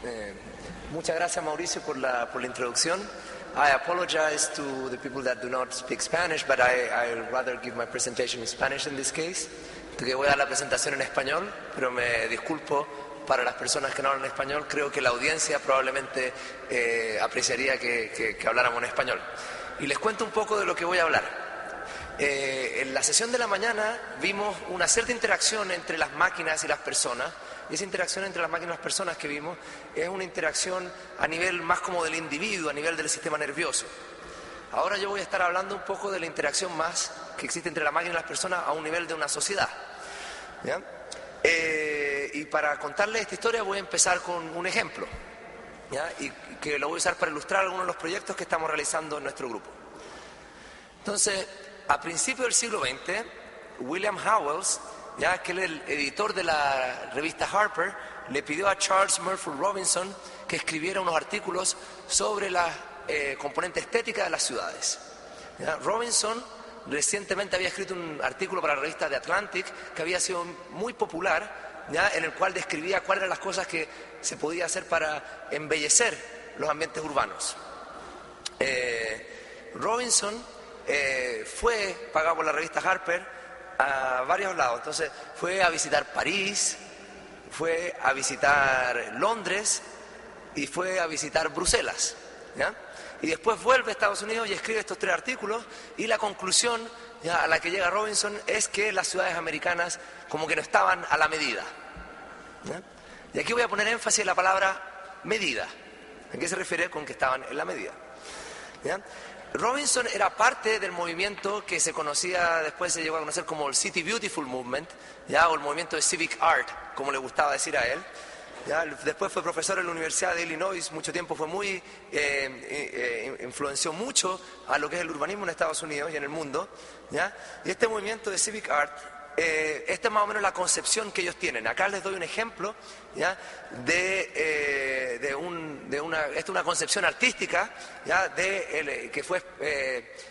Eh, Muchas gracias, Mauricio, por la introducción. I apologize to the people that do not speak Spanish, but I'd rather give my presentation in Spanish in this case. Porque voy a dar la presentación en español, pero me disculpo para las personas que no hablan español. Creo que la audiencia probablemente apreciaría que habláramos en español. Y les cuento un poco de lo que voy a hablar. En la sesión de la mañana vimos una cierta interacción entre las máquinas y las personas. Y esa interacción entre las máquinas y las personas que vimos es una interacción a nivel más como del individuo, a nivel del sistema nervioso. Ahora yo voy a estar hablando un poco de la interacción más que existe entre la máquina y las personas a un nivel de una sociedad, ¿ya? Y para contarles esta historia voy a empezar con un ejemplo, ¿ya? Y que lo voy a usar para ilustrar algunos de los proyectos que estamos realizando en nuestro grupo. Entonces, a principios del siglo XX, William Howells, ya que él, el editor de la revista Harper, le pidió a Charles Murphy Robinson que escribiera unos artículos sobre la componente estética de las ciudades. ¿Ya? Robinson recientemente había escrito un artículo para la revista The Atlantic que había sido muy popular, ¿ya? En el cual describía cuáles eran las cosas que se podía hacer para embellecer los ambientes urbanos. Robinson fue pagado por la revista Harper a varios lados. Entonces fue a visitar París, fue a visitar Londres y fue a visitar Bruselas, ¿ya? Y después vuelve a Estados Unidos y escribe estos 3 artículos, y la conclusión, ¿ya?, a la que llega Robinson es que las ciudades americanas como que no estaban a la medida, ¿ya? Y aquí voy a poner énfasis en la palabra medida. ¿A qué se refiere con que estaban en la medida? ¿Ya? Robinson era parte del movimiento que se conocía, después se llegó a conocer como el City Beautiful Movement, ¿ya?, o el movimiento de Civic Art, como le gustaba decir a él, ¿ya? Después fue profesor en la Universidad de Illinois, mucho tiempo fue muy, influenció mucho a lo que es el urbanismo en Estados Unidos y en el mundo, ¿ya? Y este movimiento de Civic Art, esta es más o menos la concepción que ellos tienen. Acá les doy un ejemplo, ¿ya?, esta es una concepción artística, ¿ya?, que fue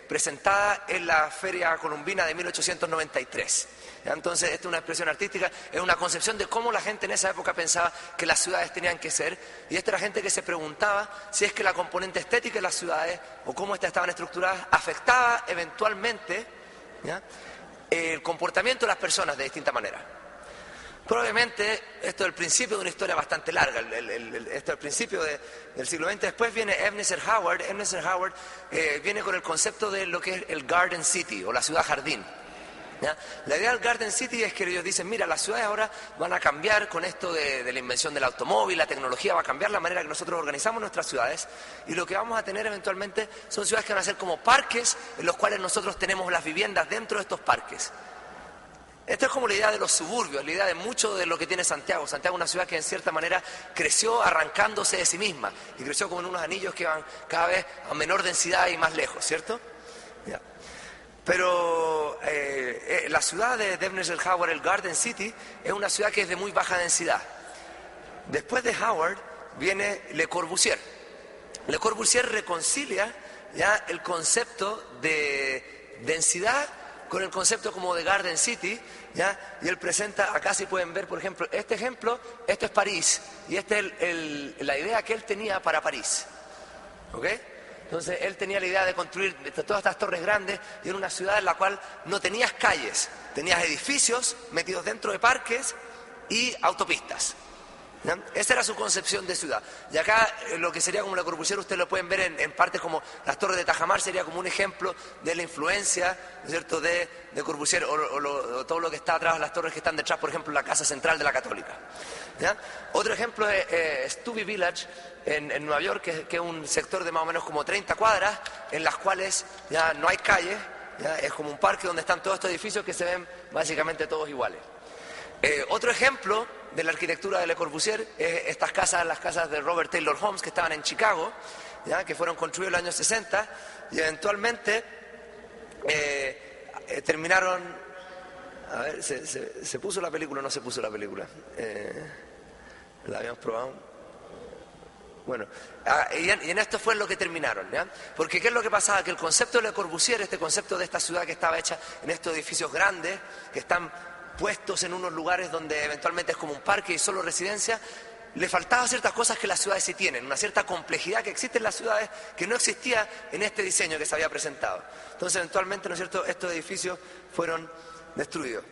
presentada en la Feria Columbina de 1893. ¿Ya? Entonces, esta es una expresión artística, es una concepción de cómo la gente en esa época pensaba que las ciudades tenían que ser, y esta era gente que se preguntaba si es que la componente estética de las ciudades, o cómo estas estaban estructuradas, afectaba eventualmente, ¿ya?, el comportamiento de las personas de distinta manera. Probablemente esto es el principio de una historia bastante larga, esto es el principio del siglo XX. Después viene Ebenezer Howard. Ebenezer Howard viene con el concepto de lo que es el Garden City, o la ciudad jardín, ¿ya? La idea del Garden City es que ellos dicen, mira, las ciudades ahora van a cambiar con esto de la invención del automóvil, la tecnología va a cambiar la manera que nosotros organizamos nuestras ciudades, y lo que vamos a tener eventualmente son ciudades que van a ser como parques en los cuales nosotros tenemos las viviendas dentro de estos parques. Esta es como la idea de los suburbios, la idea de mucho de lo que tiene Santiago. Santiago es una ciudad que en cierta manera creció arrancándose de sí misma, y creció como en unos anillos que van cada vez a menor densidad y más lejos, ¿cierto? Ya. Pero la ciudad de Ebenezer Howard, el Garden City, es una ciudad que es de muy baja densidad. Después de Howard viene Le Corbusier. Le Corbusier reconcilia, ya, el concepto de densidad con el concepto como de Garden City, ¿ya? Y él presenta, acá si pueden ver, por ejemplo, este ejemplo, esto es París, y esta es la idea que él tenía para París, ¿ok? Entonces él tenía la idea de construir todas estas torres grandes, y en una ciudad en la cual no tenías calles, tenías edificios metidos dentro de parques y autopistas, ¿ya? Esa era su concepción de ciudad. Y acá lo que sería como Le Corbusier, ustedes lo pueden ver en partes como las torres de Tajamar, sería como un ejemplo de la influencia, ¿no es cierto?, de Corbusier, o todo lo que está atrás, las torres que están detrás, por ejemplo, la Casa Central de la Católica, ¿ya? Otro ejemplo es Stuyvesant Village en Nueva York, que es un sector de más o menos como 30 cuadras, en las cuales ya no hay calles, ¿ya? Es como un parque donde están todos estos edificios que se ven básicamente todos iguales. Otro ejemplo de la arquitectura de Le Corbusier es estas casas, las casas de Robert Taylor Homes, que estaban en Chicago, ¿ya?, que fueron construidas en los años 60, y eventualmente terminaron. A ver, ¿se puso la película o no se puso la película? ¿La habíamos probado? Bueno, y en esto fue lo que terminaron, ¿ya? Porque ¿qué es lo que pasaba? Que el concepto de Le Corbusier, este concepto de esta ciudad que estaba hecha en estos edificios grandes, que están puestos en unos lugares donde eventualmente es como un parque y solo residencia, le faltaban ciertas cosas que las ciudades sí tienen, una cierta complejidad que existe en las ciudades que no existía en este diseño que se había presentado. Entonces, eventualmente, ¿no es cierto?, estos edificios fueron destruidos.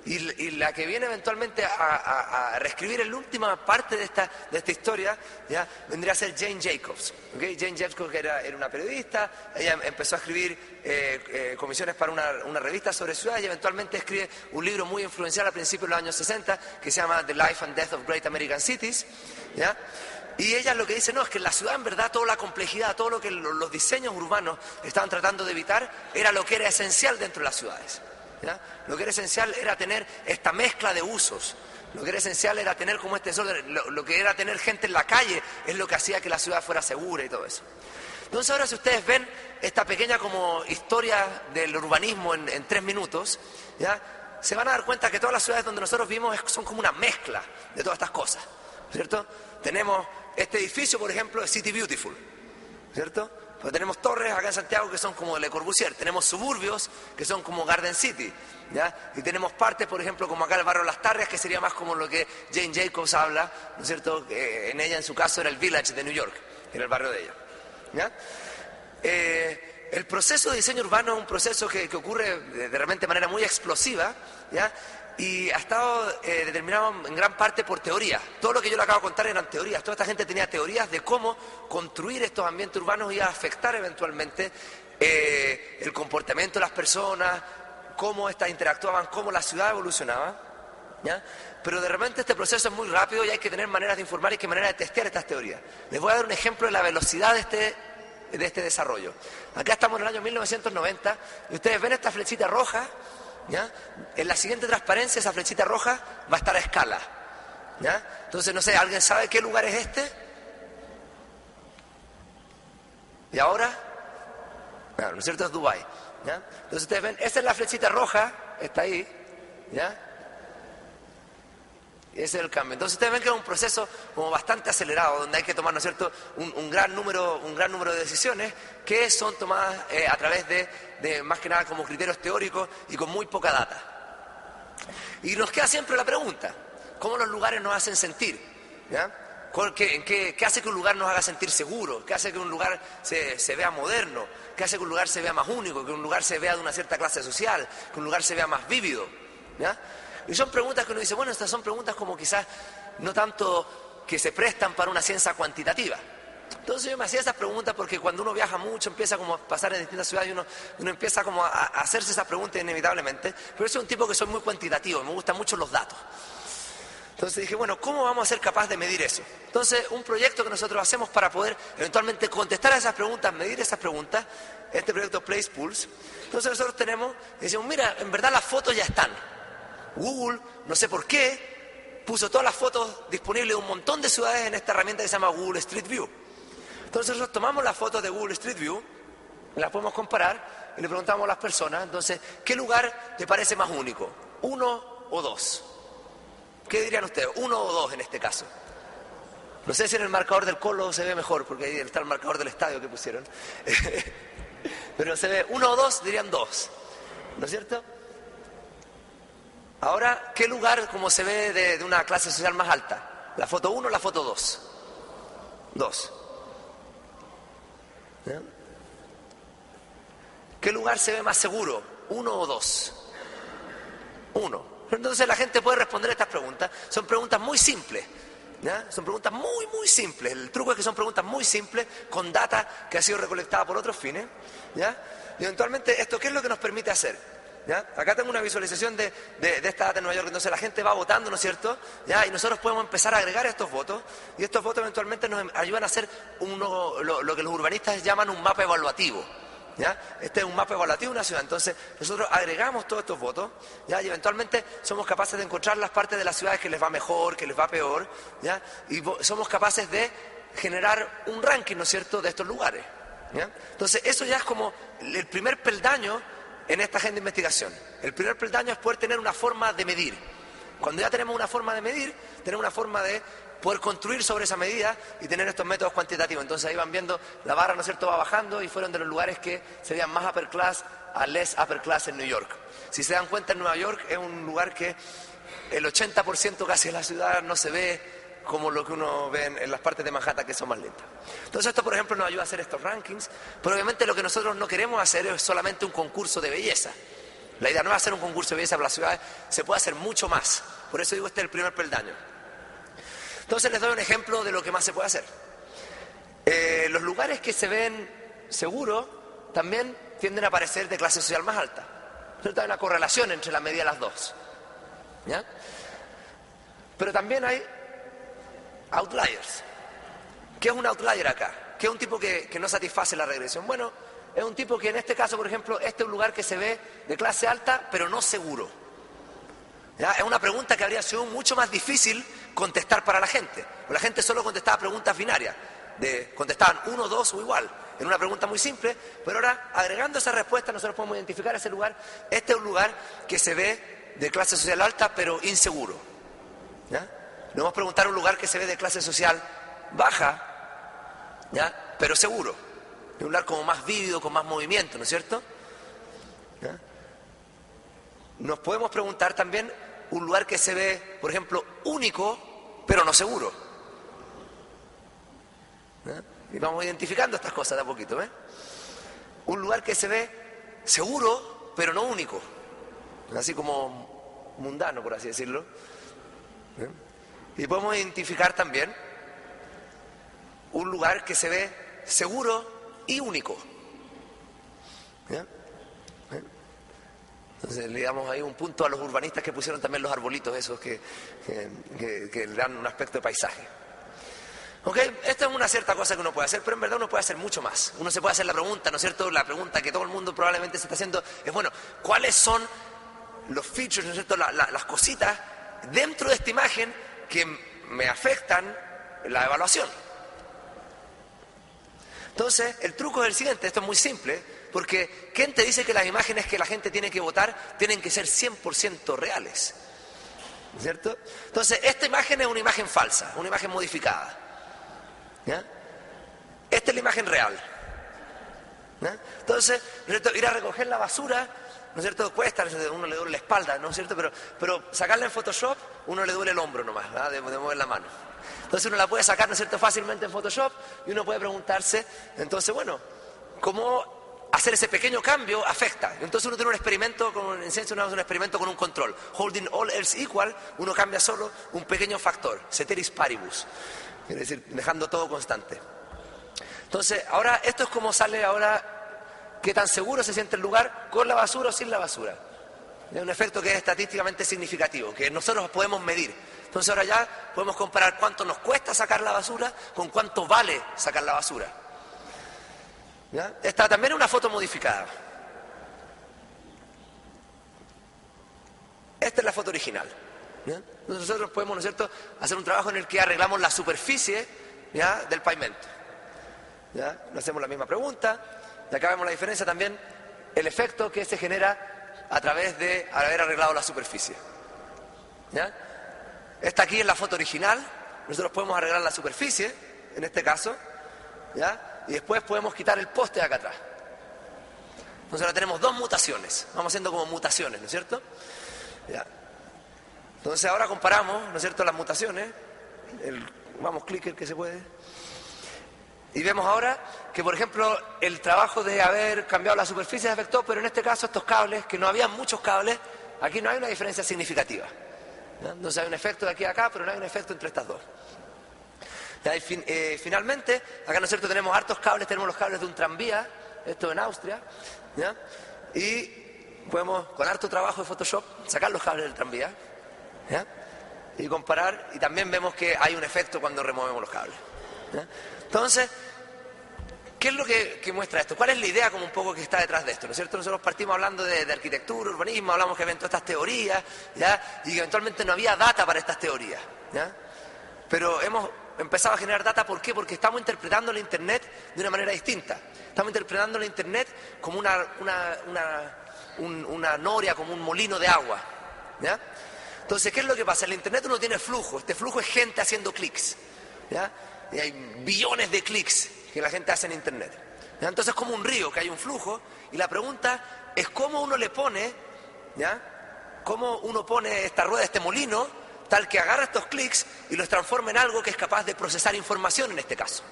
Y la que viene eventualmente a reescribir la última parte de esta historia, ¿ya?, vendría a ser Jane Jacobs. ¿Okay? Jane Jacobs, que era una periodista, ella empezó a escribir comisiones para una revista sobre ciudades y eventualmente escribe un libro muy influencial a principios de los años 60 que se llama The Life and Death of Great American Cities, ¿ya? Y ella lo que dice, no, es que en la ciudad en verdad toda la complejidad, todo lo que los diseños urbanos estaban tratando de evitar era lo que era esencial dentro de las ciudades. ¿Ya? Lo que era esencial era tener esta mezcla de usos, lo que era esencial era tener como este desorden, lo que era tener gente en la calle es lo que hacía que la ciudad fuera segura y todo eso. Entonces ahora, si ustedes ven esta pequeña como historia del urbanismo en 3 minutos, ¿ya?, se van a dar cuenta que todas las ciudades donde nosotros vivimos son como una mezcla de todas estas cosas, ¿cierto? Tenemos este edificio, por ejemplo, de City Beautiful, ¿cierto? Pero tenemos torres acá en Santiago que son como Le Corbusier, tenemos suburbios que son como Garden City, ¿ya? Y tenemos partes, por ejemplo, como acá el barrio Las Tarrias, que sería más como lo que Jane Jacobs habla, ¿no es cierto? En ella, en su caso, era el Village de New York, era el barrio de ella, ¿ya? El proceso de diseño urbano es un proceso que ocurre de repente de manera muy explosiva, ¿ya?, y ha estado determinado en gran parte por teoría. Todo lo que yo le acabo de contar eran teorías. Toda esta gente tenía teorías de cómo construir estos ambientes urbanos y a afectar eventualmente el comportamiento de las personas, cómo éstas interactuaban, cómo la ciudad evolucionaba, ¿ya? Pero de repente este proceso es muy rápido y hay que tener maneras de informar y que maneras de testear estas teorías. Les voy a dar un ejemplo de la velocidad de este desarrollo. Acá estamos en el año 1990 y ustedes ven esta flechita roja, ¿ya? En la siguiente transparencia esa flechita roja va a estar a escala, ¿ya? Entonces, no sé, ¿alguien sabe qué lugar es este? ¿Y ahora? Bueno, ¿no es cierto? Es Dubái, ¿ya? Entonces ustedes ven, esta es la flechita roja, está ahí, ¿ya? Ese es el cambio. Entonces ustedes ven que es un proceso como bastante acelerado, donde hay que tomar, ¿no es cierto?, un gran número de decisiones que son tomadas a través de más que nada como criterios teóricos y con muy poca data. Y nos queda siempre la pregunta, ¿cómo los lugares nos hacen sentir? ¿Ya? ¿Qué hace que un lugar nos haga sentir seguro? ¿Qué hace que un lugar se vea moderno? ¿Qué hace que un lugar se vea más único? ¿Que un lugar se vea de una cierta clase social? ¿Que un lugar se vea más vívido? ¿Ya? Y son preguntas que uno dice, bueno, estas son preguntas como quizás no tanto que se prestan para una ciencia cuantitativa. Entonces yo me hacía esas preguntas porque cuando uno viaja mucho, empieza como a pasar en distintas ciudades y uno empieza como a hacerse esas preguntas inevitablemente. Pero yo soy un tipo que soy muy cuantitativo, me gustan mucho los datos. Entonces dije, bueno, ¿cómo vamos a ser capaces de medir eso? Entonces, un proyecto que nosotros hacemos para poder eventualmente contestar a esas preguntas, medir esas preguntas, este proyecto Place Pulse. Entonces nosotros decimos, mira, en verdad las fotos ya están. Google, no sé por qué, puso todas las fotos disponibles de un montón de ciudades en esta herramienta que se llama Google Street View. Entonces nosotros tomamos las fotos de Google Street View, las podemos comparar y le preguntamos a las personas, entonces, ¿qué lugar te parece más único? ¿1 o 2? ¿Qué dirían ustedes? 1 o 2 en este caso. No sé si en el marcador del Colo se ve mejor, porque ahí está el marcador del estadio que pusieron. Pero se ve 1 o 2, dirían 2. ¿No es cierto? Ahora, ¿qué lugar como se ve de una clase social más alta? ¿La foto 1 o la foto 2? 2. ¿Ya? ¿Qué lugar se ve más seguro? 1 o 2. 1. Entonces la gente puede responder estas preguntas. Son preguntas muy simples, ¿ya? Son preguntas muy, muy simples. El truco es que son preguntas muy simples, con data que ha sido recolectada por otros fines, ¿ya? Y eventualmente, ¿esto qué es lo que nos permite hacer? ¿Ya? Acá tengo una visualización de esta data en Nueva York. Entonces la gente va votando, ¿no es cierto? ¿Ya? Y nosotros podemos empezar a agregar estos votos, y estos votos eventualmente nos ayudan a hacer lo que los urbanistas llaman un mapa evaluativo, ¿ya? Este es un mapa evaluativo de una ciudad. Entonces nosotros agregamos todos estos votos, ¿ya? Y eventualmente somos capaces de encontrar las partes de las ciudades que les va mejor, que les va peor, ¿ya? Y somos capaces de generar un ranking, ¿no es cierto?, de estos lugares, ¿ya? Entonces eso ya es como el primer peldaño en esta agenda de investigación. El primer peldaño es poder tener una forma de medir. Cuando ya tenemos una forma de medir, tenemos una forma de poder construir sobre esa medida y tener estos métodos cuantitativos. Entonces ahí van viendo, la barra, ¿no es cierto?, va bajando, y fueron de los lugares que se veían más upper class a less upper class en New York. Si se dan cuenta, en Nueva York es un lugar que el 80% casi de la ciudad no se ve como lo que uno ve en las partes de Manhattan que son más lentas. Entonces esto, por ejemplo, nos ayuda a hacer estos rankings, pero obviamente lo que nosotros no queremos hacer es solamente un concurso de belleza. La idea no es hacer un concurso de belleza para las ciudades, se puede hacer mucho más. Por eso digo, este es el primer peldaño. Entonces les doy un ejemplo de lo que más se puede hacer. Los lugares que se ven seguros también tienden a parecer de clase social más alta. Hay una correlación entre la medida de las dos. ¿Ya? Pero también hay outliers. ¿Qué es un outlier acá? ¿Qué es un tipo que no satisface la regresión? Bueno, es un tipo que en este caso, por ejemplo, este es un lugar que se ve de clase alta, pero no seguro. ¿Ya? Es una pregunta que habría sido mucho más difícil contestar para la gente. La gente solo contestaba preguntas binarias. Contestaban 1, 2 o igual. En una pregunta muy simple, pero ahora agregando esa respuesta nosotros podemos identificar ese lugar. Este es un lugar que se ve de clase social alta, pero inseguro. ¿Ya? Le vamos a preguntar un lugar que se ve de clase social baja, ¿ya? Pero seguro. Un lugar como más vívido, con más movimiento, ¿no es cierto? ¿Ya? Nos podemos preguntar también un lugar que se ve, por ejemplo, único, pero no seguro. ¿Ya? Y vamos identificando estas cosas de a poquito, ¿ves? Un lugar que se ve seguro, pero no único. Así como mundano, por así decirlo. ¿Ya? Y podemos identificar también un lugar que se ve seguro y único. ¿Ya? Entonces le damos ahí un punto a los urbanistas que pusieron también los arbolitos esos que le dan un aspecto de paisaje. ¿Ok? Esta es una cierta cosa que uno puede hacer, pero en verdad uno puede hacer mucho más. Uno se puede hacer la pregunta, ¿no es cierto? La pregunta que todo el mundo probablemente se está haciendo es, bueno, ¿cuáles son los features, ¿no es cierto? Las cositas dentro de esta imagen que me afectan la evaluación. Entonces, el truco es el siguiente, esto es muy simple, porque ¿quién te dice que las imágenes que la gente tiene que votar tienen que ser 100% reales? ¿Cierto? Entonces, esta imagen es una imagen falsa, una imagen modificada. ¿Ya? Esta es la imagen real. ¿Ya? Entonces, ¿no es cierto? Ir a recoger la basura, ¿no es cierto? Cuesta, uno le duele la espalda, ¿no es cierto? Pero sacarla en Photoshop, uno le duele el hombro nomás, ¿verdad? De mover la mano. Entonces uno la puede sacar, ¿no es cierto?, fácilmente en Photoshop y uno puede preguntarse, entonces, bueno, ¿cómo hacer ese pequeño cambio afecta? Entonces uno tiene un experimento, en ciencia uno hace un experimento con un control. Holding all else equal, uno cambia solo un pequeño factor, ceteris paribus, quiere decir, dejando todo constante. Entonces, ahora, esto es como sale ahora, qué tan seguro se siente el lugar con la basura o sin la basura. Es un efecto que es estadísticamente significativo, que nosotros podemos medir. Entonces ahora ya podemos comparar cuánto nos cuesta sacar la basura con cuánto vale sacar la basura. ¿Ya? Esta también es una foto modificada. Esta es la foto original. ¿Ya? Nosotros podemos, ¿no es cierto?, hacer un trabajo en el que arreglamos la superficie, ¿ya?, del pavimento. ¿Ya? Le hacemos la misma pregunta, y acá vemos la diferencia también, el efecto que se genera a través de haber arreglado la superficie. ¿Ya? Esta aquí es la foto original, nosotros podemos arreglar la superficie, en este caso, ¿ya? Y después podemos quitar el poste de acá atrás. Entonces ahora tenemos dos mutaciones, vamos haciendo como mutaciones, ¿no es cierto? ¿Ya? Entonces ahora comparamos, ¿no es cierto?, las mutaciones, vamos, clicker que se puede, y vemos ahora que, por ejemplo, el trabajo de haber cambiado la superficie se afectó, pero en este caso estos cables, que no había muchos cables, aquí no hay una diferencia significativa. ¿Ya? Entonces hay un efecto de aquí a acá, pero no hay un efecto entre estas dos. ¿Ya? Y finalmente, acá, ¿no es cierto?, tenemos hartos cables, tenemos los cables de un tranvía, esto en Austria, ¿ya? Y podemos, con harto trabajo de Photoshop, sacar los cables del tranvía, ¿ya? Y comparar, y también vemos que hay un efecto cuando removemos los cables. ¿Ya? Entonces, ¿qué es lo que muestra esto? ¿Cuál es la idea como un poco que está detrás de esto? ¿No es cierto? Nosotros partimos hablando de arquitectura, urbanismo, hablamos que había todas estas teorías, ¿ya? Y que eventualmente no había data para estas teorías, ¿ya? Pero hemos empezado a generar data, ¿por qué? Porque estamos interpretando la Internet de una manera distinta. Estamos interpretando la Internet como una noria, como un molino de agua, ¿ya? Entonces, ¿qué es lo que pasa? En la Internet uno tiene flujo, este flujo es gente haciendo clics, ¿ya? Y hay billones de clics que la gente hace en Internet. ¿Ya? Entonces es como un río, que hay un flujo, y la pregunta es cómo uno le pone, ¿ya?, cómo uno pone esta rueda, este molino, tal que agarra estos clics y los transforma en algo que es capaz de procesar información en este caso.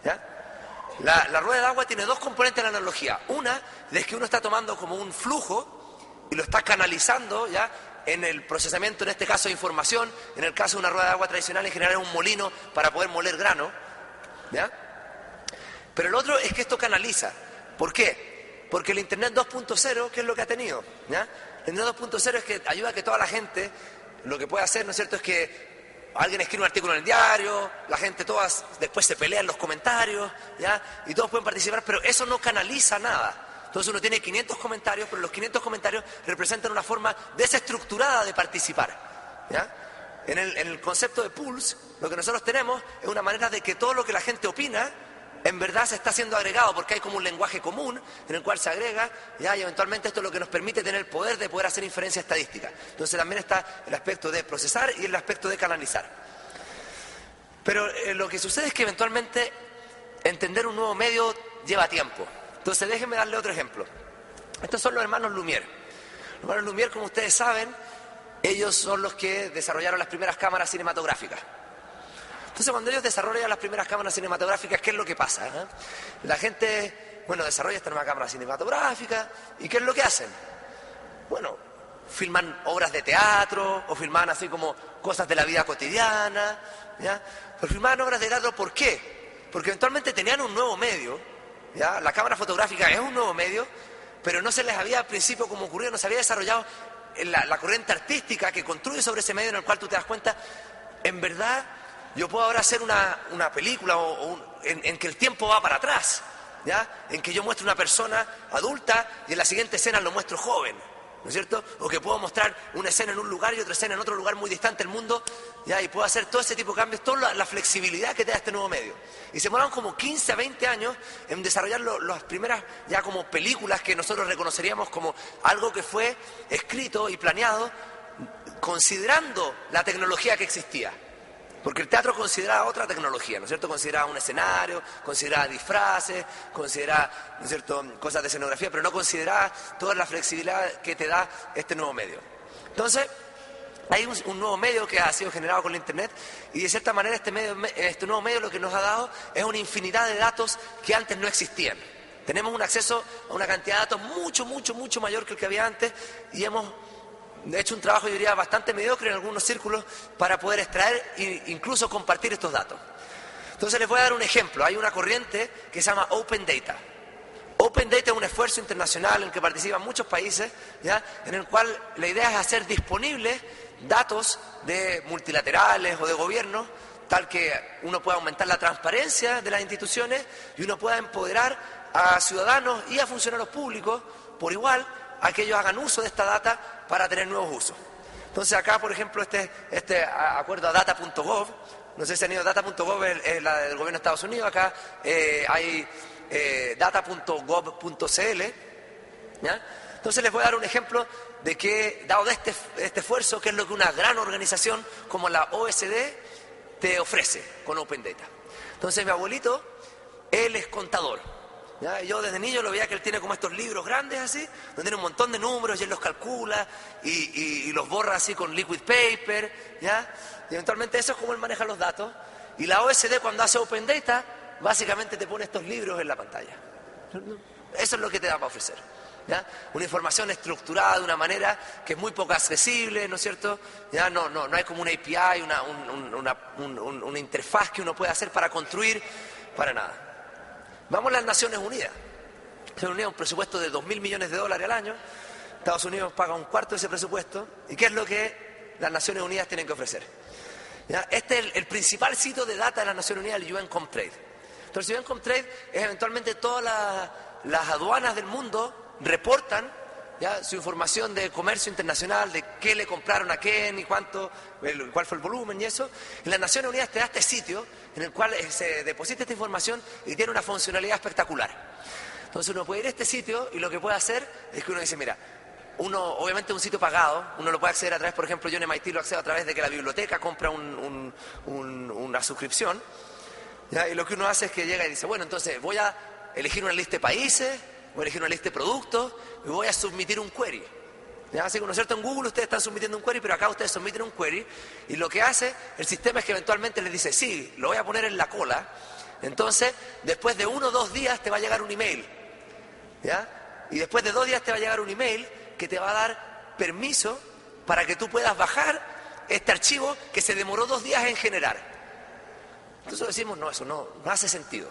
¿Ya? La rueda de agua tiene dos componentes en la analogía. Una es que uno está tomando como un flujo y lo está canalizando, ¿ya?, en el procesamiento, en este caso de información. En el caso de una rueda de agua tradicional, en general es un molino para poder moler grano, ¿ya? Pero el otro es que esto canaliza. ¿Por qué? Porque el Internet 2.0, ¿qué es lo que ha tenido? ¿Ya? El Internet 2.0 es que ayuda a que toda la gente, lo que puede hacer, ¿no es cierto?, es que alguien escribe un artículo en el diario, la gente todas después se pelea en los comentarios, ¿ya?, y todos pueden participar, pero eso no canaliza nada. Entonces uno tiene 500 comentarios, pero los 500 comentarios representan una forma desestructurada de participar, ¿ya? En el concepto de pools, lo que nosotros tenemos es una manera de que todo lo que la gente opina en verdad se está siendo agregado, porque hay como un lenguaje común en el cual se agrega, ¿ya?, y eventualmente esto es lo que nos permite tener el poder de poder hacer inferencia estadística. Entonces también está el aspecto de procesar y el aspecto de canalizar. Pero lo que sucede es que eventualmente entender un nuevo medio lleva tiempo. Entonces déjenme darle otro ejemplo. Estos son los hermanos Lumière. Los hermanos Lumière, como ustedes saben, ellos son los que desarrollaron las primeras cámaras cinematográficas. Entonces cuando ellos desarrollan las primeras cámaras cinematográficas, ¿qué es lo que pasa? La gente, desarrolla esta nueva cámara cinematográfica, ¿y qué es lo que hacen? Bueno, filman obras de teatro, o filman así como cosas de la vida cotidiana, ¿ya? Pero filmaban obras de teatro, ¿por qué? Porque eventualmente tenían un nuevo medio, ¿ya? La cámara fotográfica es un nuevo medio, pero no se les había al principio, como ocurrió, no se había desarrollado la corriente artística que construye sobre ese medio, en el cual tú te das cuenta, en verdad, yo puedo ahora hacer una película en que el tiempo va para atrás, ¿ya? En que yo muestro una persona adulta y en la siguiente escena lo muestro joven, ¿no es cierto? O que puedo mostrar una escena en un lugar y otra escena en otro lugar muy distante del mundo, ¿ya? Y puedo hacer todo ese tipo de cambios, toda la flexibilidad que te da este nuevo medio. Y se demoraron como 15 a 20 años en desarrollar las primeras ya como películas que nosotros reconoceríamos como algo que fue escrito y planeado considerando la tecnología que existía. Porque el teatro consideraba otra tecnología, ¿no es cierto? Consideraba un escenario, consideraba disfraces, consideraba, ¿no es cierto?, cosas de escenografía, pero no consideraba toda la flexibilidad que te da este nuevo medio. Entonces, hay un nuevo medio que ha sido generado con la Internet y de cierta manera este nuevo medio lo que nos ha dado es una infinidad de datos que antes no existían. Tenemos un acceso a una cantidad de datos mucho, mucho, mucho mayor que el que había antes y hemos hecho un trabajo, yo diría, bastante mediocre en algunos círculos para poder extraer e incluso compartir estos datos. Entonces les voy a dar un ejemplo. Hay una corriente que se llama Open Data. Open Data es un esfuerzo internacional en el que participan muchos países, ¿ya?, en el cual la idea es hacer disponibles datos de multilaterales o de gobiernos, tal que uno pueda aumentar la transparencia de las instituciones y uno pueda empoderar a ciudadanos y a funcionarios públicos por igual a que ellos hagan uso de esta data para tener nuevos usos. Entonces acá, por ejemplo, este acuerdo a data.gov, no sé si han ido, data.gov es la del gobierno de Estados Unidos, acá hay data.gov.cl, ¿ya? Entonces les voy a dar un ejemplo de que, dado de este esfuerzo, que es lo que una gran organización como la OECD te ofrece con Open Data. Entonces mi abuelito, él es contador. ¿Ya? Yo desde niño lo veía que él tiene como estos libros grandes así, donde tiene un montón de números y él los calcula y los borra así con liquid paper, ¿ya? Y eventualmente eso es como él maneja los datos. Y la OECD cuando hace Open Data, básicamente te pone estos libros en la pantalla. Eso es lo que te da para ofrecer, ¿ya? Una información estructurada de una manera que es muy poco accesible, ¿no es cierto? Ya no hay como una API, una interfaz que uno puede hacer para construir, para nada. Vamos a las Naciones Unidas. Naciones Unidas es un presupuesto de 2.000 millones de dólares al año. Estados Unidos paga un cuarto de ese presupuesto. ¿Y qué es lo que las Naciones Unidas tienen que ofrecer? ¿Ya? Este es el principal sitio de data de las Naciones Unidas, el UN Comtrade. Entonces el UN Comtrade es eventualmente todas las aduanas del mundo reportan, ¿ya?, su información de comercio internacional, de qué le compraron a quién y cuál fue el volumen y eso. Y las Naciones Unidas te da este sitio en el cual se deposita esta información y tiene una funcionalidad espectacular. Entonces uno puede ir a este sitio y lo que puede hacer es que uno dice, mira, obviamente es un sitio pagado, uno lo puede acceder a través, por ejemplo, yo en MIT lo accedo a través de que la biblioteca compra una suscripción, ¿ya? Y lo que uno hace es que llega y dice, bueno, entonces voy a elegir una lista de países, voy a elegir una lista de productos y voy a submitir un query. ¿Ya? Así que, ¿no es cierto? En Google ustedes están sometiendo un query, pero acá ustedes someten un query y lo que hace el sistema es que eventualmente les dice, sí, lo voy a poner en la cola, entonces después de 1 o 2 días te va a llegar un email, ¿ya? Y después de 2 días te va a llegar un email que te va a dar permiso para que tú puedas bajar este archivo que se demoró 2 días en generar. Entonces decimos, no, eso no hace sentido.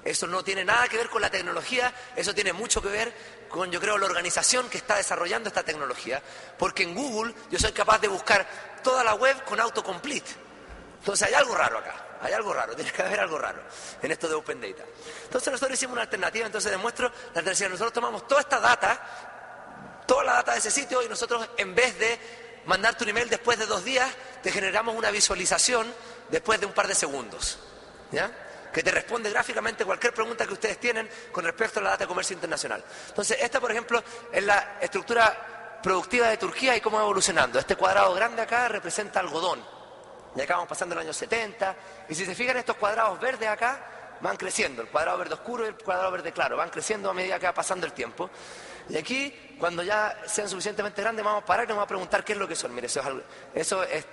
Eso no tiene nada que ver con la tecnología, eso tiene mucho que ver con, yo creo, la organización que está desarrollando esta tecnología. Porque en Google yo soy capaz de buscar toda la web con autocomplete. Entonces hay algo raro acá, hay algo raro, tiene que haber algo raro en esto de Open Data. Entonces nosotros hicimos una alternativa, entonces demuestro la alternativa. Nosotros tomamos toda esta data, toda la data de ese sitio y nosotros en vez de mandarte un email después de 2 días, te generamos una visualización después de un par de segundos, ¿ya? Que te responde gráficamente cualquier pregunta que ustedes tienen con respecto a la data de comercio internacional. Entonces, esta, por ejemplo, es la estructura productiva de Turquía y cómo va evolucionando. Este cuadrado grande acá representa algodón. Y acá vamos pasando el año 70. Y si se fijan, estos cuadrados verdes acá van creciendo. El cuadrado verde oscuro y el cuadrado verde claro. Van creciendo a medida que va pasando el tiempo. Y aquí, cuando ya sean suficientemente grandes, vamos a parar y nos vamos a preguntar qué es lo que son. Mire, eso es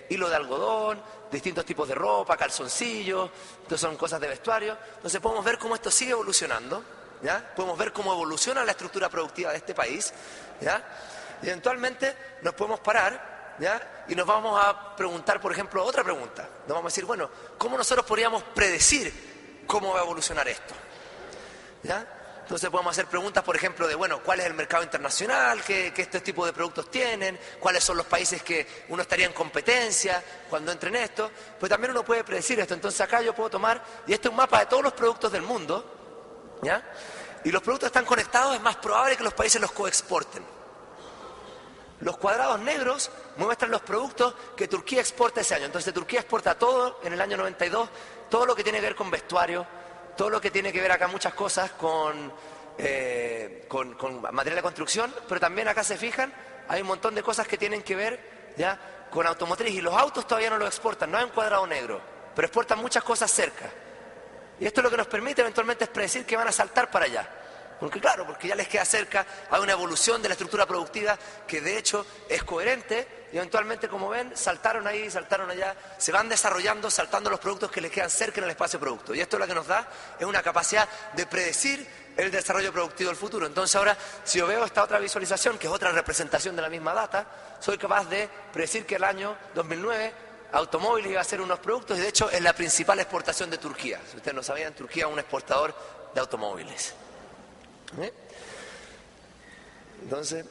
hilo de algodón, distintos tipos de ropa, calzoncillos, entonces son cosas de vestuario. Entonces podemos ver cómo esto sigue evolucionando, ¿ya? Podemos ver cómo evoluciona la estructura productiva de este país, ¿ya? Y eventualmente nos podemos parar, ¿ya? Y nos vamos a preguntar, por ejemplo, otra pregunta. Nos vamos a decir, bueno, ¿cómo nosotros podríamos predecir cómo va a evolucionar esto? ¿Ya? Entonces podemos hacer preguntas, por ejemplo, de, bueno, ¿cuál es el mercado internacional que este tipo de productos tienen? ¿Cuáles son los países que uno estaría en competencia cuando entre en esto? Pues también uno puede predecir esto. Entonces acá yo puedo tomar, y este es un mapa de todos los productos del mundo, ¿ya? Y los productos están conectados, es más probable que los países los coexporten. Los cuadrados negros muestran los productos que Turquía exporta ese año. Entonces Turquía exporta todo en el año 92, todo lo que tiene que ver con vestuario, todo lo que tiene que ver acá muchas cosas con material de construcción, pero también acá se fijan, hay un montón de cosas que tienen que ver ya con automotriz y los autos todavía no los exportan, no hay un cuadrado negro, pero exportan muchas cosas cerca. Y esto lo que nos permite eventualmente es predecir que van a saltar para allá. Porque claro, porque ya les queda cerca, hay una evolución de la estructura productiva que de hecho es coherente y eventualmente, como ven, saltaron ahí, saltaron allá, se van desarrollando, saltando los productos que les quedan cerca en el espacio producto. Y esto lo que nos da es una capacidad de predecir el desarrollo productivo del futuro. Entonces ahora, si yo veo esta otra visualización, que es otra representación de la misma data, soy capaz de predecir que el año 2009 automóviles iba a ser unos productos y de hecho es la principal exportación de Turquía. Si ustedes no sabían, Turquía es un exportador de automóviles. Entonces,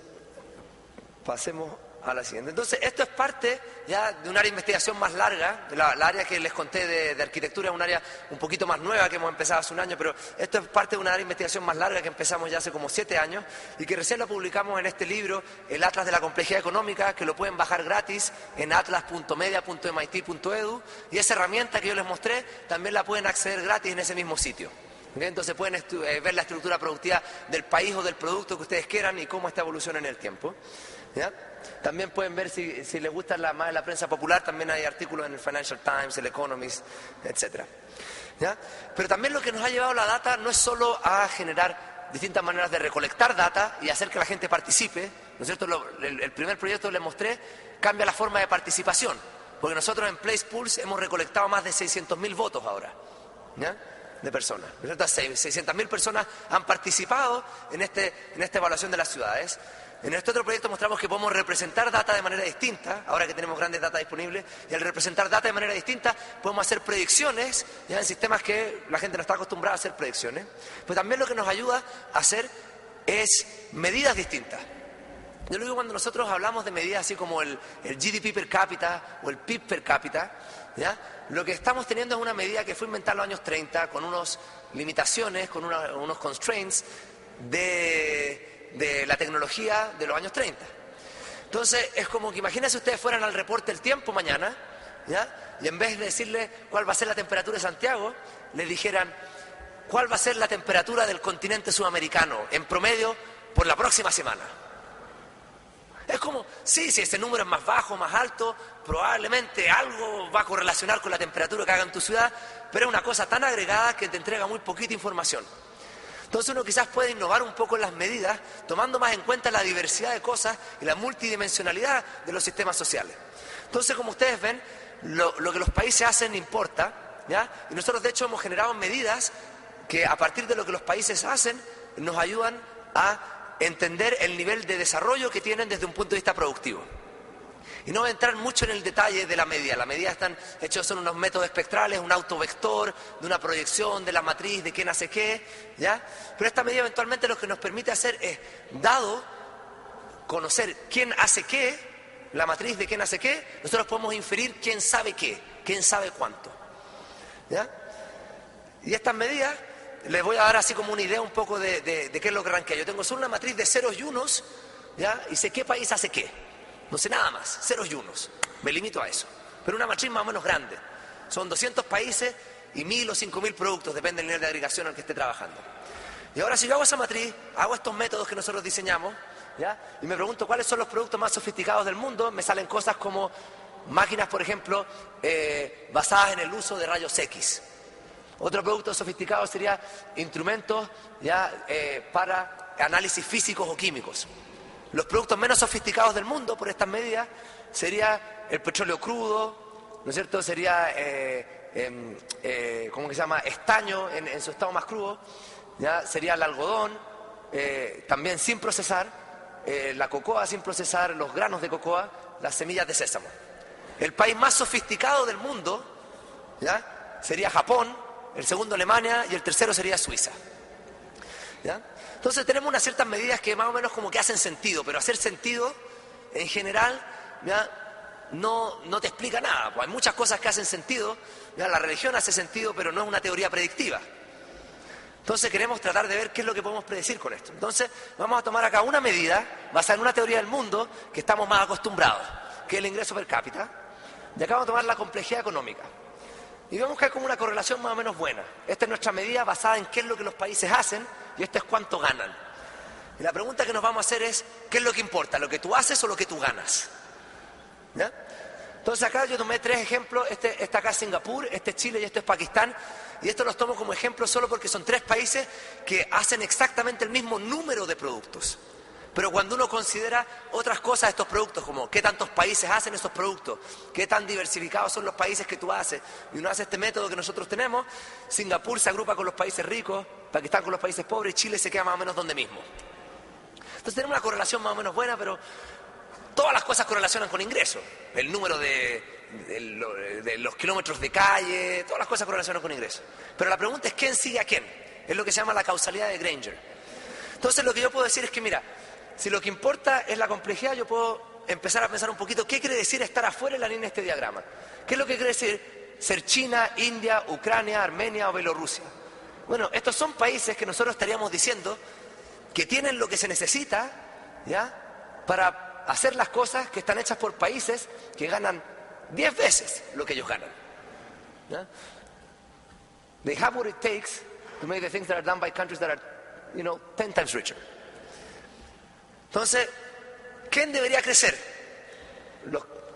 pasemos a la siguiente. Entonces, esto es parte ya de un área de investigación más larga. La área que les conté de arquitectura es un área un poquito más nueva que hemos empezado hace un año, pero esto es parte de una área de investigación más larga que empezamos ya hace como 7 años y que recién lo publicamos en este libro, el Atlas de la Complejidad Económica, que lo pueden bajar gratis en atlas.media.mit.edu, y esa herramienta que yo les mostré también la pueden acceder gratis en ese mismo sitio. Entonces pueden ver la estructura productiva del país o del producto que ustedes quieran y cómo esta evoluciona en el tiempo, ¿ya? También pueden ver, si les gusta más la prensa popular, también hay artículos en el Financial Times, el Economist, etc. ¿Ya? Pero también lo que nos ha llevado la data no es solo a generar distintas maneras de recolectar data y hacer que la gente participe, ¿no es cierto? El primer proyecto que les mostré cambia la forma de participación, porque nosotros en Place Pulse hemos recolectado más de 600.000 votos ahora, ¿ya? De personas. 600.000 personas han participado en esta evaluación de las ciudades. En este otro proyecto mostramos que podemos representar data de manera distinta, ahora que tenemos grandes data disponibles, y al representar data de manera distinta podemos hacer predicciones, ya en sistemas que la gente no está acostumbrada a hacer predicciones, pero también lo que nos ayuda a hacer es medidas distintas. Yo lo digo cuando nosotros hablamos de medidas así como el GDP per cápita o el PIB per cápita, ¿ya? Lo que estamos teniendo es una medida que fue inventada en los años 30 con unas limitaciones, con unos constraints de la tecnología de los años 30. Entonces es como que imagínense ustedes fueran al reporte del tiempo mañana, ¿ya? Y en vez de decirle cuál va a ser la temperatura de Santiago, les dijeran cuál va a ser la temperatura del continente sudamericano en promedio por la próxima semana. Es como, sí, si ese número es más bajo, más alto, probablemente algo va a correlacionar con la temperatura que haga en tu ciudad, pero es una cosa tan agregada que te entrega muy poquita información. Entonces uno quizás puede innovar un poco en las medidas, tomando más en cuenta la diversidad de cosas y la multidimensionalidad de los sistemas sociales. Entonces, como ustedes ven, lo que los países hacen importa, ¿ya? Y nosotros de hecho hemos generado medidas que a partir de lo que los países hacen nos ayudan a entender el nivel de desarrollo que tienen desde un punto de vista productivo. Y no voy a entrar mucho en el detalle de la medida. Las medidas están hechas, son unos métodos espectrales, un autovector, de una proyección de la matriz de quién hace qué, ¿ya? Pero esta medida eventualmente lo que nos permite hacer es, dado conocer quién hace qué, la matriz de quién hace qué, nosotros podemos inferir quién sabe qué, quién sabe cuánto, ¿ya? Y estas medidas les voy a dar así como una idea un poco de qué es lo que ranquea. Yo tengo solo una matriz de ceros y unos, ¿ya? Y sé qué país hace qué. No sé nada más, ceros y unos. Me limito a eso. Pero una matriz más o menos grande. Son 200 países y 1000 o 5000 productos, depende del nivel de agregación al que esté trabajando. Y ahora si yo hago esa matriz, hago estos métodos que nosotros diseñamos, ¿ya? Y me pregunto cuáles son los productos más sofisticados del mundo, me salen cosas como máquinas, por ejemplo, basadas en el uso de rayos X. Otro producto sofisticado sería instrumentos, ¿ya? Para análisis físicos o químicos. Los productos menos sofisticados del mundo, por estas medidas, sería el petróleo crudo, ¿no es cierto? Sería, ¿cómo que se llama? Estaño en su estado más crudo, ¿ya? Sería el algodón, también sin procesar, la cocoa sin procesar, los granos de cocoa, las semillas de sésamo. El país más sofisticado del mundo, ¿ya? Sería Japón, el segundo Alemania y el tercero sería Suiza, ¿ya? Entonces tenemos unas ciertas medidas que más o menos como que hacen sentido, pero hacer sentido en general, ¿ya? No te explica nada. Pues hay muchas cosas que hacen sentido, ¿ya? La religión hace sentido, pero no es una teoría predictiva. Entonces queremos tratar de ver qué es lo que podemos predecir con esto. Entonces vamos a tomar acá una medida basada en una teoría del mundo que estamos más acostumbrados, que es el ingreso per cápita. Y acá vamos a tomar la complejidad económica. Y vemos que hay como una correlación más o menos buena. Esta es nuestra medida basada en qué es lo que los países hacen y esto es cuánto ganan. Y la pregunta que nos vamos a hacer es, ¿qué es lo que importa? ¿Lo que tú haces o lo que tú ganas? ¿Ya? Entonces acá yo tomé 3 ejemplos. Este está acá Singapur, este es Chile y este es Pakistán. Y estos los tomo como ejemplo solo porque son 3 países que hacen exactamente el mismo número de productos. Pero cuando uno considera otras cosas de estos productos, como qué tantos países hacen esos productos, qué tan diversificados son los países que tú haces, y uno hace este método que nosotros tenemos, Singapur se agrupa con los países ricos, Pakistán con los países pobres, y Chile se queda más o menos donde mismo. Entonces tenemos una correlación más o menos buena, pero todas las cosas correlacionan con ingresos. El número de los kilómetros de calle, todas las cosas correlacionan con ingresos. Pero la pregunta es ¿quién sigue a quién? Es lo que se llama la causalidad de Granger. Entonces lo que yo puedo decir es que mira, si lo que importa es la complejidad, yo puedo empezar a pensar un poquito qué quiere decir estar afuera de la línea de este diagrama. ¿Qué es lo que quiere decir ser China, India, Ucrania, Armenia o Bielorrusia? Bueno, estos son países que nosotros estaríamos diciendo que tienen lo que se necesita, ¿ya? Para hacer las cosas que están hechas por países que ganan 10 veces lo que ellos ganan, ¿ya? They have what it takes to make the things that are done by countries that are, 10 times richer. Entonces, ¿quién debería crecer?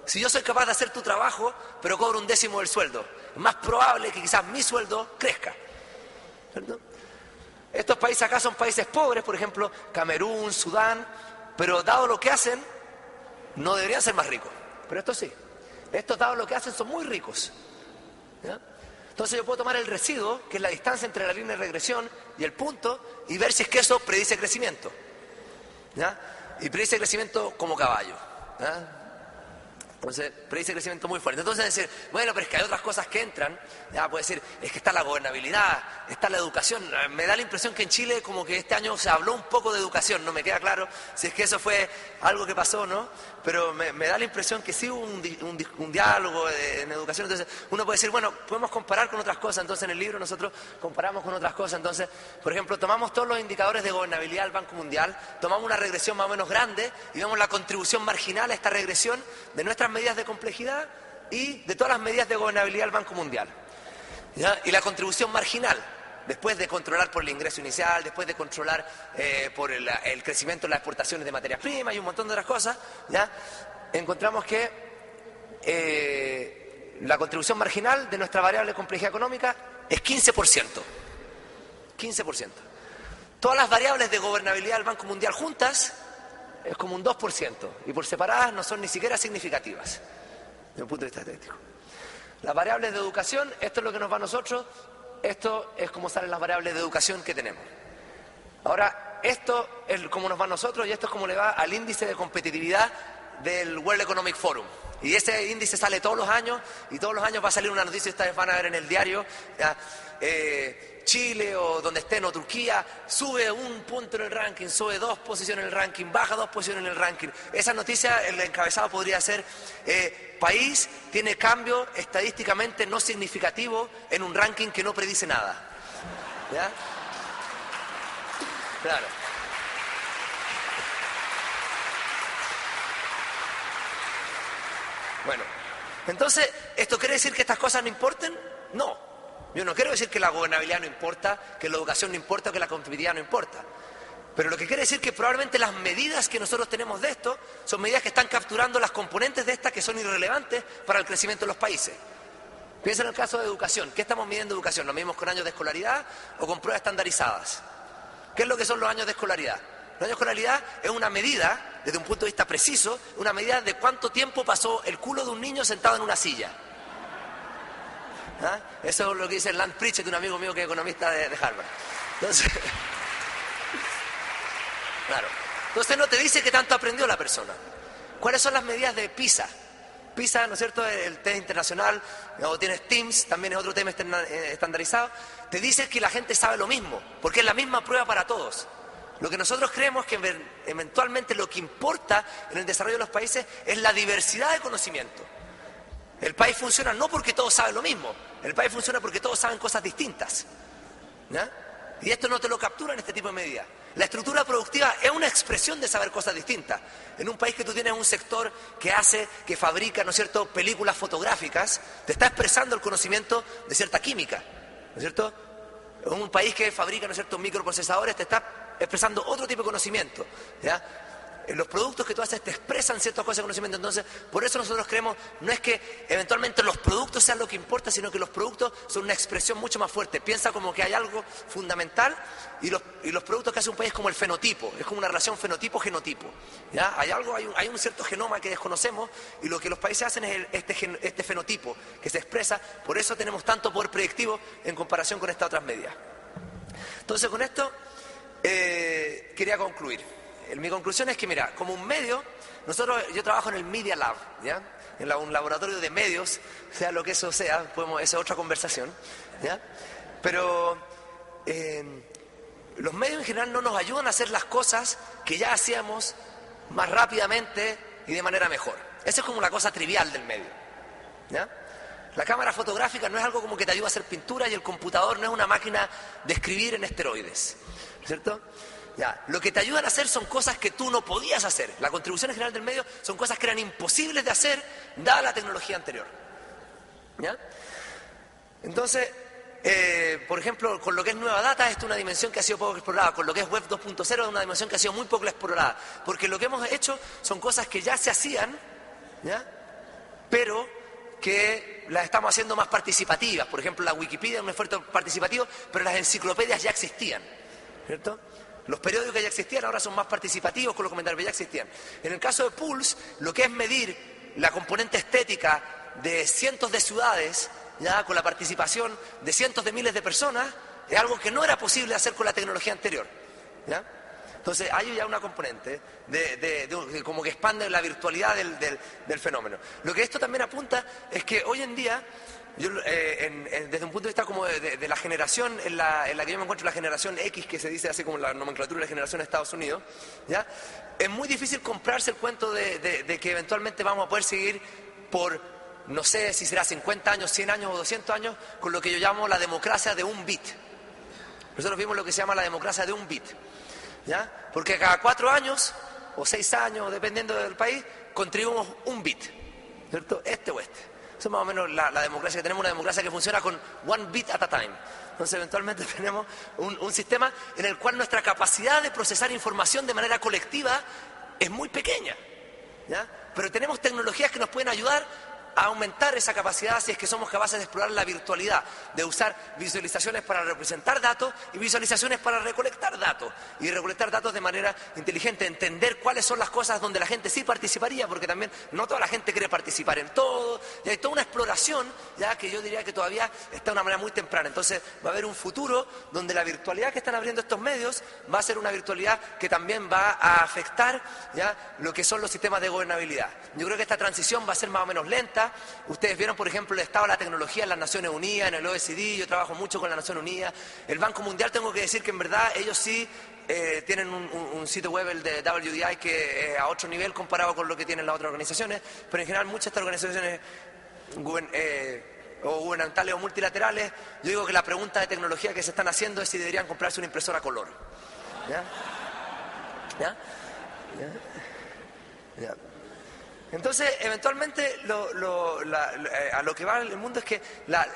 Si yo soy capaz de hacer tu trabajo, pero cobro 1/10 del sueldo, es más probable que quizás mi sueldo crezca, ¿cierto? Estos países acá son países pobres, por ejemplo, Camerún, Sudán, pero dado lo que hacen, no deberían ser más ricos. Pero estos sí. Estos, dado lo que hacen, son muy ricos, ¿ya? Entonces yo puedo tomar el residuo, que es la distancia entre la línea de regresión y el punto, y ver si es que eso predice crecimiento, ¿ya? Y predice crecimiento como caballo, ¿ya? Entonces, predice crecimiento muy fuerte. Entonces decir, bueno, pero es que hay otras cosas que entran, ya puede decir, es que está la gobernabilidad, está la educación. Me da la impresión que en Chile como que este año se habló un poco de educación, no me queda claro si es que eso fue algo que pasó, ¿no? Pero me da la impresión que sí hubo un diálogo en educación. Entonces uno puede decir, bueno, podemos comparar con otras cosas. Entonces en el libro nosotros comparamos con otras cosas. Entonces, por ejemplo, tomamos todos los indicadores de gobernabilidad del Banco Mundial, tomamos una regresión más o menos grande y vemos la contribución marginal a esta regresión de nuestras medidas de complejidad y de todas las medidas de gobernabilidad del Banco Mundial, ¿ya? Y la contribución marginal, después de controlar por el ingreso inicial, después de controlar por el crecimiento en las exportaciones de materias primas y un montón de otras cosas, ¿ya? Encontramos que la contribución marginal de nuestra variable de complejidad económica es 15%. 15%. Todas las variables de gobernabilidad del Banco Mundial juntas es como un 2%, y por separadas no son ni siquiera significativas, desde un punto de vista estadístico. Las variables de educación, esto es lo que nos va a nosotros, esto es como salen las variables de educación que tenemos. Ahora, esto es como nos va a nosotros y esto es como le va al índice de competitividad del World Economic Forum. Y ese índice sale todos los años, y todos los años va a salir una noticia, ustedes van a ver en el diario, Chile o donde estén, o Turquía, sube un punto en el ranking, sube 2 posiciones en el ranking, baja 2 posiciones en el ranking. Esa noticia, el encabezado podría ser, país tiene cambio estadísticamente no significativo en un ranking que no predice nada. ¿Ya? Claro. Bueno, entonces, ¿esto quiere decir que estas cosas no importen? No. Yo no quiero decir que la gobernabilidad no importa, que la educación no importa, que la competitividad no importa. Pero lo que quiere decir que probablemente las medidas que nosotros tenemos de esto son medidas que están capturando las componentes de estas que son irrelevantes para el crecimiento de los países. Piensa en el caso de educación. ¿Qué estamos midiendo educación? ¿Lo medimos con años de escolaridad o con pruebas estandarizadas? ¿Qué es lo que son los años de escolaridad? Los años de escolaridad es una medida, desde un punto de vista preciso, una medida de cuánto tiempo pasó el culo de un niño sentado en una silla. ¿Ah? Eso es lo que dice Lance Pritchett, un amigo mío que es economista de Harvard. Entonces, claro. Entonces no te dice qué tanto aprendió la persona. ¿Cuáles son las medidas de PISA? PISA, ¿no es cierto?, el test internacional, o tienes TIMSS, también es otro tema estandarizado. Te dice que la gente sabe lo mismo, porque es la misma prueba para todos. Lo que nosotros creemos que eventualmente lo que importa en el desarrollo de los países es la diversidad de conocimiento. El país funciona no porque todos saben lo mismo, el país funciona porque todos saben cosas distintas. ¿Ya? Y esto no te lo captura en este tipo de medidas. La estructura productiva es una expresión de saber cosas distintas. En un país que tú tienes un sector que fabrica, ¿no es cierto?, películas fotográficas, te está expresando el conocimiento de cierta química, ¿no es cierto? En un país que fabrica, ¿no es cierto?, microprocesadores, te está expresando otro tipo de conocimiento. ¿Ya? Los productos que tú haces te expresan ciertas cosas de conocimiento. Entonces, por eso nosotros creemos, no es que eventualmente los productos sean lo que importa, sino que los productos son una expresión mucho más fuerte. Piensa como que hay algo fundamental, y los productos que hace un país es como el fenotipo, es como una relación fenotipo-genotipo. ¿Ya? Hay un cierto genoma que desconocemos, y lo que los países hacen es este fenotipo que se expresa. Por eso tenemos tanto poder predictivo en comparación con estas otras medidas. Entonces, con esto quería concluir. Mi conclusión es que, mira, como un medio, yo trabajo en el Media Lab, ¿ya? En un laboratorio de medios, sea lo que eso sea, esa es otra conversación, ¿ya? Pero los medios en general no nos ayudan a hacer las cosas que ya hacíamos más rápidamente y de manera mejor. Esa es como la cosa trivial del medio, ¿ya? La cámara fotográfica no es algo como que te ayuda a hacer pintura, y el computador no es una máquina de escribir en esteroides, ¿cierto? Ya, lo que te ayudan a hacer son cosas que tú no podías hacer. La contribución general del medio son cosas que eran imposibles de hacer dada la tecnología anterior. ¿Ya? Entonces, por ejemplo, con lo que es nueva data, esta es una dimensión que ha sido poco explorada. Con lo que es web 2.0 es una dimensión que ha sido muy poco explorada. Porque lo que hemos hecho son cosas que ya se hacían, ¿ya?, pero que las estamos haciendo más participativas. Por ejemplo, la Wikipedia es un esfuerzo participativo, pero las enciclopedias ya existían, ¿cierto? Los periódicos ya existían, ahora son más participativos con los comentarios, ya existían. En el caso de Pulse, lo que es medir la componente estética de cientos de ciudades, ya con la participación de cientos de miles de personas, es algo que no era posible hacer con la tecnología anterior. ¿Ya? Entonces hay ya una componente de como que expande la virtualidad del fenómeno. Lo que esto también apunta es que hoy en día, desde un punto de vista como de la generación en la que yo me encuentro, la generación X, que se dice así como la nomenclatura de la generación de Estados Unidos, ¿ya?, es muy difícil comprarse el cuento de que eventualmente vamos a poder seguir por, no sé si será 50 años, 100 años o 200 años, con lo que yo llamo la democracia de un bit. Nosotros vimos lo que se llama la democracia de un bit, ¿ya? Porque cada 4 años o 6 años, dependiendo del país, contribuimos un bit, ¿cierto? Este o este. Eso es más o menos la democracia que tenemos, una democracia que funciona con one bit at a time. Entonces, eventualmente tenemos un sistema en el cual nuestra capacidad de procesar información de manera colectiva es muy pequeña, ¿ya? Pero tenemos tecnologías que nos pueden ayudar a aumentar esa capacidad si es que somos capaces de explorar la virtualidad, de usar visualizaciones para representar datos y visualizaciones para recolectar datos. Y recolectar datos de manera inteligente, entender cuáles son las cosas donde la gente sí participaría, porque también no toda la gente quiere participar en todo. Y hay toda una exploración, ya que yo diría que todavía está de una manera muy temprana. Entonces va a haber un futuro donde la virtualidad que están abriendo estos medios va a ser una virtualidad que también va a afectar ya lo que son los sistemas de gobernabilidad. Yo creo que esta transición va a ser más o menos lenta. Ustedes vieron, por ejemplo, el estado de la tecnología en las Naciones Unidas, en el OECD. Yo trabajo mucho con las Naciones Unidas. El Banco Mundial, tengo que decir que en verdad ellos sí tienen un sitio web, el de WDI, que es a otro nivel comparado con lo que tienen las otras organizaciones, pero en general muchas de estas organizaciones o gubernamentales o multilaterales, yo digo que la pregunta de tecnología que se están haciendo es si deberían comprarse una impresora a color. ¿Ya? ¿Ya? ¿Ya? ¿Ya? Entonces, eventualmente, a lo que va el mundo es que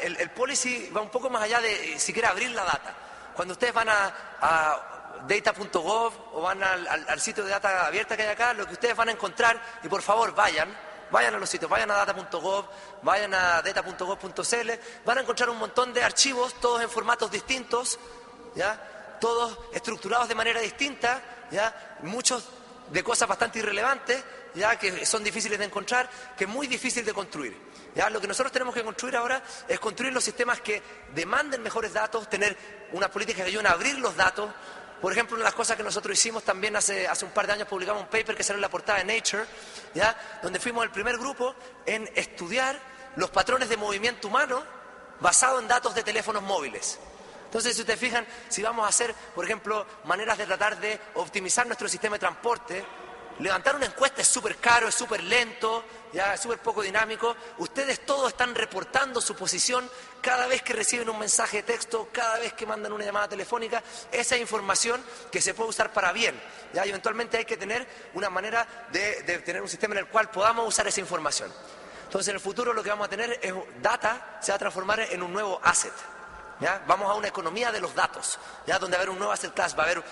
el policy va un poco más allá de siquiera abrir la data. Cuando ustedes van a data.gov o van al sitio de data abierta que hay acá, lo que ustedes van a encontrar, y por favor vayan a los sitios, vayan a data.gov, vayan a data.gov.cl, van a encontrar un montón de archivos, todos en formatos distintos, ¿ya? Todos estructurados de manera distinta, ¿ya? Muchos de cosas bastante irrelevantes, ya que son difíciles de encontrar, que es muy difícil de construir. ¿Ya? Lo que nosotros tenemos que construir ahora es construir los sistemas que demanden mejores datos, tener unas políticas que ayuden a abrir los datos. Por ejemplo, una de las cosas que nosotros hicimos también hace un par de años, publicamos un paper que salió en la portada de Nature, ¿ya? Donde fuimos el primer grupo en estudiar los patrones de movimiento humano basado en datos de teléfonos móviles. Entonces, si ustedes fijan, si vamos a hacer, por ejemplo, maneras de tratar de optimizar nuestro sistema de transporte, levantar una encuesta es súper caro, es súper lento, ya es súper poco dinámico. Ustedes todos están reportando su posición cada vez que reciben un mensaje de texto, cada vez que mandan una llamada telefónica. Esa información que se puede usar para bien. Ya, y eventualmente hay que tener una manera de tener un sistema en el cual podamos usar esa información. Entonces, en el futuro lo que vamos a tener es data, se va a transformar en un nuevo asset. ¿Ya? Vamos a una economía de los datos, ¿ya? Donde va a haber un nuevo asset class, va a haber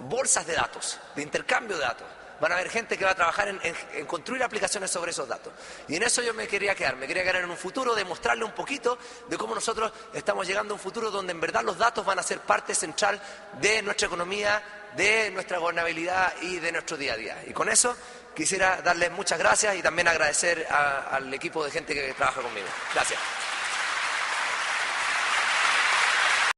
bolsas de datos, de intercambio de datos. Van a haber gente que va a trabajar en construir aplicaciones sobre esos datos. Y en eso yo me quería quedar en un futuro, de mostrarle un poquito de cómo nosotros estamos llegando a un futuro donde en verdad los datos van a ser parte central de nuestra economía, de nuestra gobernabilidad y de nuestro día a día. Y con eso quisiera darles muchas gracias y también agradecer al equipo de gente que trabaja conmigo. Gracias.